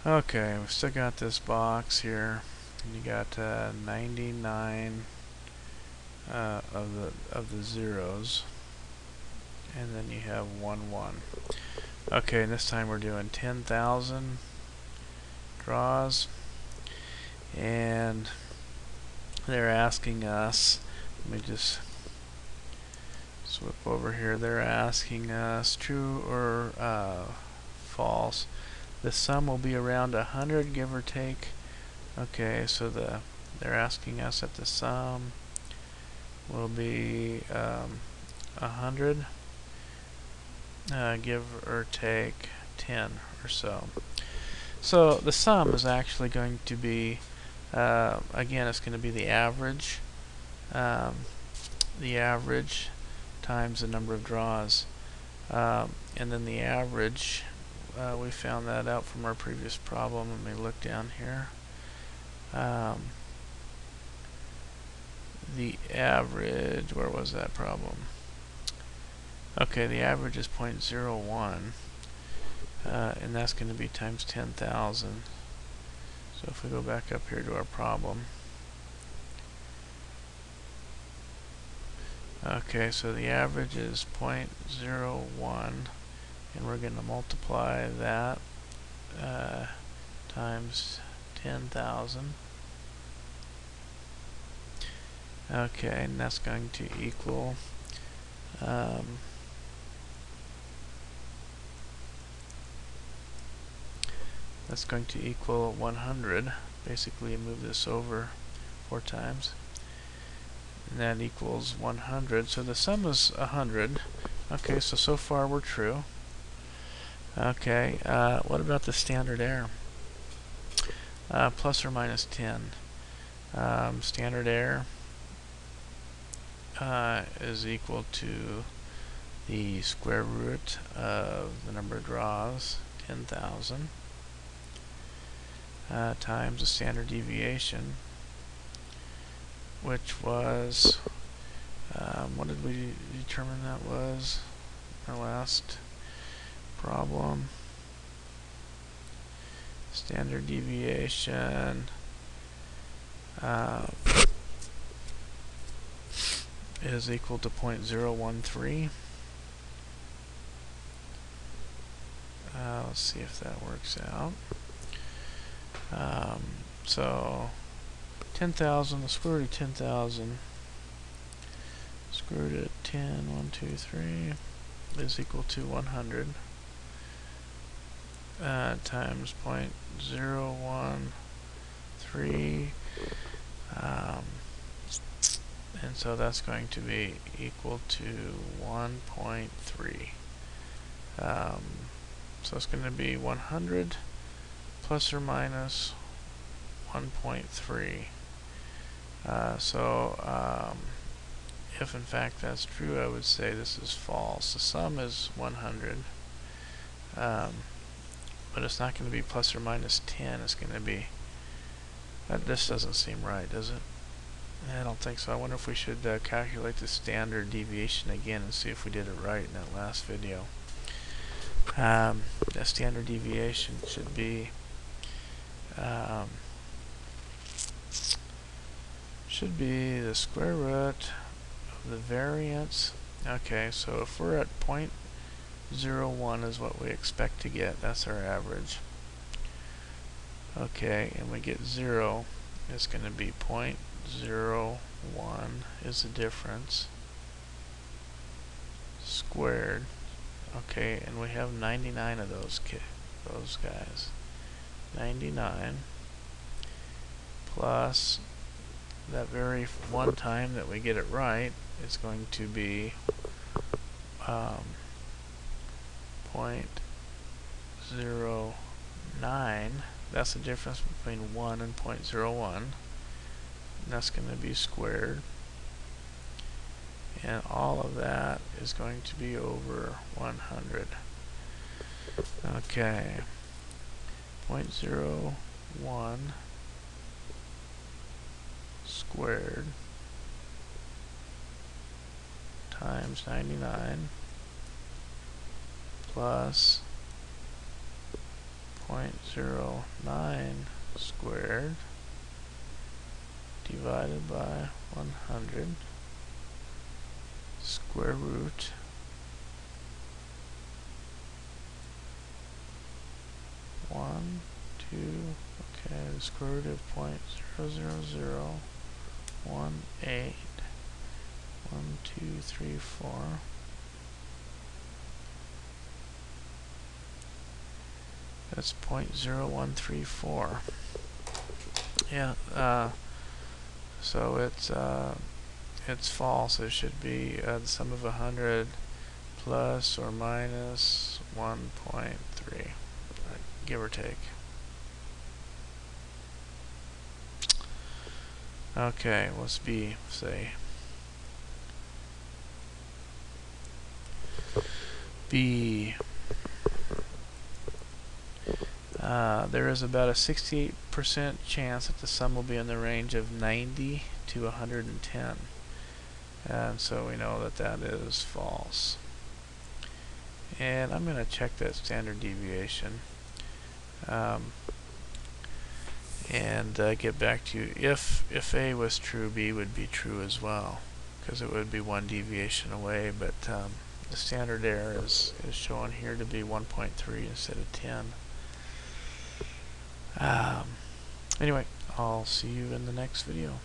Okay, we've still got this box here. And you got 99 of the zeros, and then you have 1 1. Okay, and this time we're doing 10,000 draws, and they're asking us. Let me just swip over here. They're asking us true or false. The sum will be around 100, give or take. Okay, so they're asking us that the sum will be 100, give or take 10 or so. So the sum is actually going to be, again, it's going to be the average times the number of draws. And then the average, we found that out from our previous problem. Let me look down here. The average, where was that problem? Okay, the average is 0.01, and that's going to be times 10,000. So if we go back up here to our problem, okay, so the average is 0.01, and we're going to multiply that times 10,000. Okay, and that's going to equal that's going to equal 100. Basically, move this over 4 times, and that equals 100. So the sum is 100. Okay, so far we're true. Okay, what about the standard error? Plus or minus 10. Standard error is equal to the square root of the number of draws, 10,000, times the standard deviation, which was, what did we determine that was? Our last problem. Standard deviation is equal to 0.013. Let's see if that works out. So 10,000, the square root of 10,000, square root of 10, 1, 2, 3, is equal to 100 times 0.013, and so that's going to be equal to 1.3. So it's going to be 100 plus or minus 1.3. If in fact that's true, I would say this is false. The sum is 100, but it's not going to be plus or minus 10. It's going to be, this doesn't seem right, does it? I don't think so. I wonder if we should calculate the standard deviation again and see if we did it right in that last video. The standard deviation should be the square root of the variance. Okay, so if we're at 0.01 is what we expect to get, that's our average. Okay, and we get 0, it's going to be 0.01 is the difference squared. Okay, and we have 99 of those guys. 99 plus that very one time that we get it right is going to be 0.09. That's the difference between 1 and 0.01. And that's going to be squared. And all of that is going to be over 100. Okay. 0.01 squared times 99 plus 0.01 0.09 squared divided by 100 square root one, two, okay, the square root of 0.00018 1, 2, 3, 4. That's 0.0134. Yeah, so it's false. It should be the sum of 100 plus or minus 1.3, give or take. Okay, what's B say? B. There is about a 68% chance that the sum will be in the range of 90 to 110. And so we know that that is false. And I'm going to check that standard deviation. And get back to you. If A was true, B would be true as well, because it would be one deviation away, but the standard error is shown here to be 1.3 instead of 10. Anyway, I'll see you in the next video.